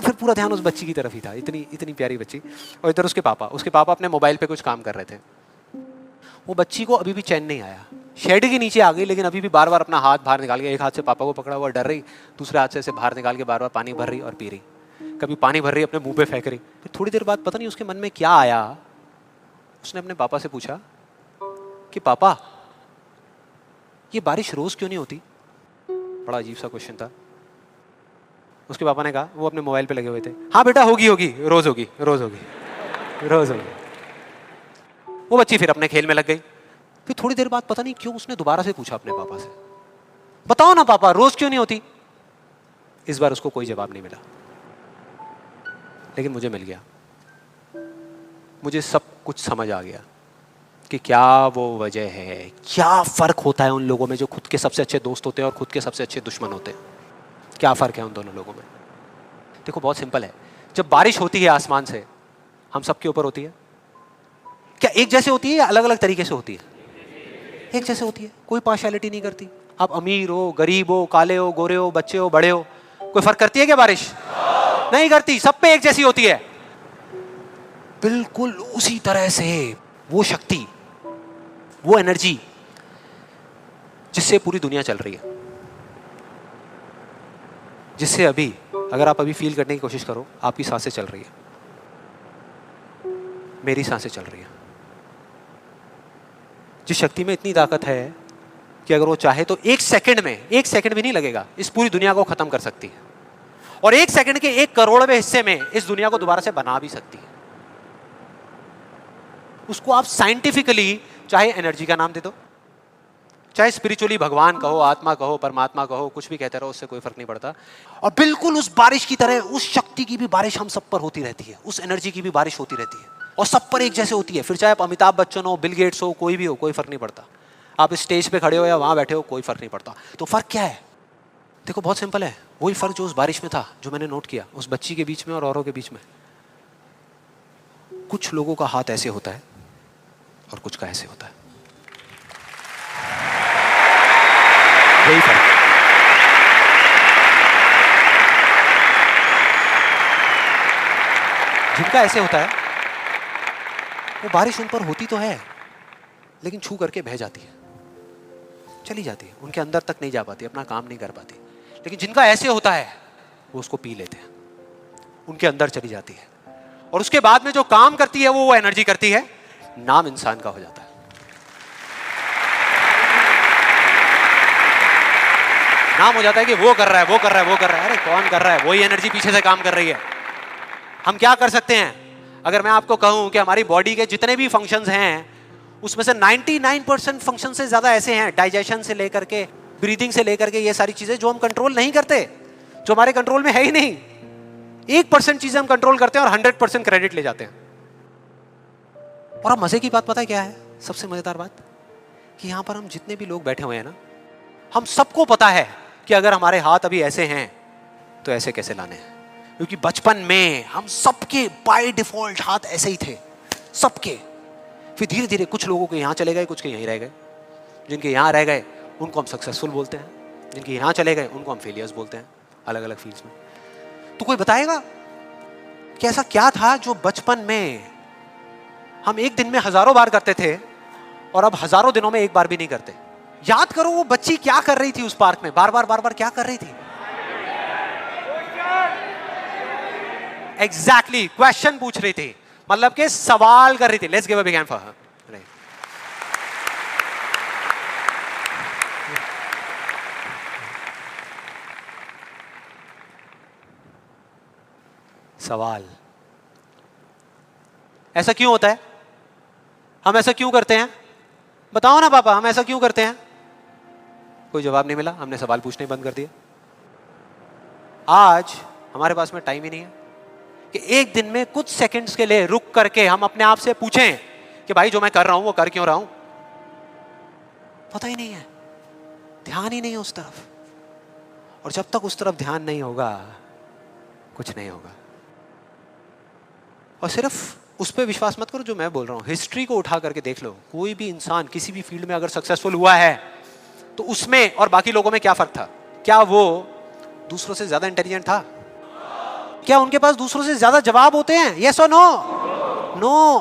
फिर पूरा ध्यान उस बच्ची की तरफ ही था, इतनी इतनी प्यारी बच्ची। और इधर उसके पापा अपने मोबाइल पे कुछ काम कर रहे थे। वो बच्ची को अभी भी चैन नहीं आया, शेड के नीचे आ गई, लेकिन अभी भी बार बार अपना हाथ बाहर निकाल के, एक हाथ से पापा को पकड़ा हुआ डर रही, दूसरे हाथ से ऐसे बाहर निकाल के बार बार पानी भर रही और पी रही। कभी पानी भर रही अपने मुंह पे फेंक रही। फिर थोड़ी देर बाद पता नहीं उसके मन में क्या आया, उसने अपने पापा से पूछा कि पापा ये बारिश रोज क्यों नहीं होती। बड़ा अजीब सा क्वेश्चन था। उसके पापा ने कहा, वो अपने मोबाइल पे लगे हुए थे, हाँ बेटा होगी होगी, रोज होगी, रोज होगी, रोज होगी। वो बच्ची फिर अपने खेल में लग गई। फिर थोड़ी देर बाद पता नहीं क्यों उसने दोबारा से पूछा अपने पापा से, बताओ ना पापा रोज क्यों नहीं होती। इस बार उसको कोई जवाब नहीं मिला, लेकिन मुझे मिल गया। मुझे सब कुछ समझ आ गया कि क्या वो वजह है, क्या फर्क होता है उन लोगों में जो खुद के सबसे अच्छे दोस्त होते हैं और खुद के सबसे अच्छे दुश्मन होते हैं। क्या फर्क है उन दोनों लोगों में। देखो बहुत सिंपल है, जब बारिश होती है आसमान से, हम सबके ऊपर होती है, क्या एक जैसे होती है या अलग अलग तरीके से होती है। एक जैसे होती है, कोई पार्शियलिटी नहीं करती। आप अमीर हो, गरीब हो, काले हो, गोरे हो, बच्चे हो, बड़े हो, कोई फर्क करती है क्या बारिश? नहीं करती, सब पे एक जैसी होती है। बिल्कुल उसी तरह से वो शक्ति, वो एनर्जी जिससे पूरी दुनिया चल रही है, जिससे अभी अगर आप अभी फील करने की कोशिश करो, आपकी सांसें चल रही है, मेरी सांसें चल रही है। जिस शक्ति में इतनी ताकत है कि अगर वो चाहे तो एक सेकंड में, एक सेकंड भी नहीं लगेगा, इस पूरी दुनिया को खत्म कर सकती है, और एक सेकंड के 1/100वें हिस्से में इस दुनिया को दोबारा से बना भी सकती है। उसको आप साइंटिफिकली चाहे एनर्जी का नाम दे दो, चाहे स्पिरिचुअली भगवान कहो, आत्मा कहो, परमात्मा कहो, कुछ भी कहते रहो, उससे कोई फर्क नहीं पड़ता। और बिल्कुल उस बारिश की तरह उस शक्ति की भी बारिश हम सब पर होती रहती है, उस एनर्जी की भी बारिश होती रहती है, और सब पर एक जैसे होती है। फिर चाहे आप अमिताभ बच्चन हो, बिल गेट्स हो, कोई भी हो, कोई फर्क नहीं पड़ता। आप इस स्टेज पे खड़े हो या वहां बैठे हो, कोई फर्क नहीं पड़ता। तो फर्क क्या है? देखो बहुत सिंपल है, वही फर्क जो उस बारिश में था, जो मैंने नोट किया उस बच्ची के बीच में और औरों के बीच में। कुछ लोगों का हाथ ऐसे होता है और कुछ का ऐसे होता है, यही फर्क। जिनका ऐसे होता है वो बारिश उन पर होती तो है, लेकिन छू करके बह जाती है, चली जाती है, उनके अंदर तक नहीं जा पाती, अपना काम नहीं कर पाती। लेकिन जिनका ऐसे होता है वो उसको पी लेते हैं, उनके अंदर चली जाती है, और उसके बाद में जो काम करती है वो एनर्जी करती है, नाम इंसान का हो जाता है। नाम हो जाता है कि वो कर रहा है, वो कर रहा है, वो कर रहा है। अरे कौन कर रहा है? वही एनर्जी पीछे से काम कर रही है। हम क्या कर सकते हैं? अगर मैं आपको कहूं कि हमारी बॉडी के जितने भी फंक्शंस हैं उसमें से 99% फंक्शन से ज्यादा ऐसे हैं, डाइजेशन से लेकर के, ब्रीदिंग से लेकर के, ये सारी चीजें जो हम कंट्रोल नहीं करते, जो हमारे कंट्रोल में है ही नहीं। 1% चीजें हम कंट्रोल करते हैं और 100% क्रेडिट ले जाते हैं। और अब मजे की बात पता है क्या है? सबसे मजेदार बात कि यहां पर हम जितने भी लोग बैठे हुए हैं ना, हम सबको पता है कि अगर हमारे हाथ अभी ऐसे हैं तो ऐसे कैसे लाने हैं, क्योंकि बचपन में हम सबके बाय डिफॉल्ट हाथ ऐसे ही थे, सबके। फिर धीरे धीरे कुछ लोगों के यहां चले गए, कुछ के यहीं रह गए। जिनके यहां रह गए उनको हम सक्सेसफुल बोलते हैं, जिनके यहां चले गए उनको हम फेलियर्स बोलते हैं, अलग अलग फील्ड्स में। तो कोई बताएगा कि ऐसा क्या था जो बचपन में हम एक दिन में हजारों बार करते थे और अब हजारों दिनों में एक बार भी नहीं करते? याद करो वो बच्ची क्या कर रही थी उस पार्क में, बार बार क्या कर रही थी? एग्जैक्टली क्वेश्चन पूछ रही थी, मतलब कि सवाल कर रही थी। Let's give a big hand for her. सवाल। ऐसा क्यों होता है? हम ऐसा क्यों करते हैं? बताओ ना पापा, हम ऐसा क्यों करते हैं? कोई जवाब नहीं मिला, हमने सवाल पूछने बंद कर दिए। आज हमारे पास में टाइम ही नहीं है कि एक दिन में कुछ सेकंड्स के लिए रुक करके हम अपने आप से पूछें कि भाई जो मैं कर रहा हूं वो कर क्यों रहा हूं। पता ही नहीं है, ध्यान ही नहीं है उस तरफ, और जब तक उस तरफ ध्यान नहीं होगा कुछ नहीं होगा। और सिर्फ उस पर विश्वास मत करो जो मैं बोल रहा हूं, हिस्ट्री को उठा करके देख लो। कोई भी इंसान किसी भी फील्ड में अगर सक्सेसफुल हुआ है तो उसमें और बाकी लोगों में क्या फर्क था? क्या वो दूसरों से ज्यादा इंटेलिजेंट था? क्या उनके पास दूसरों से ज्यादा जवाब होते हैं? यस और नो? नो।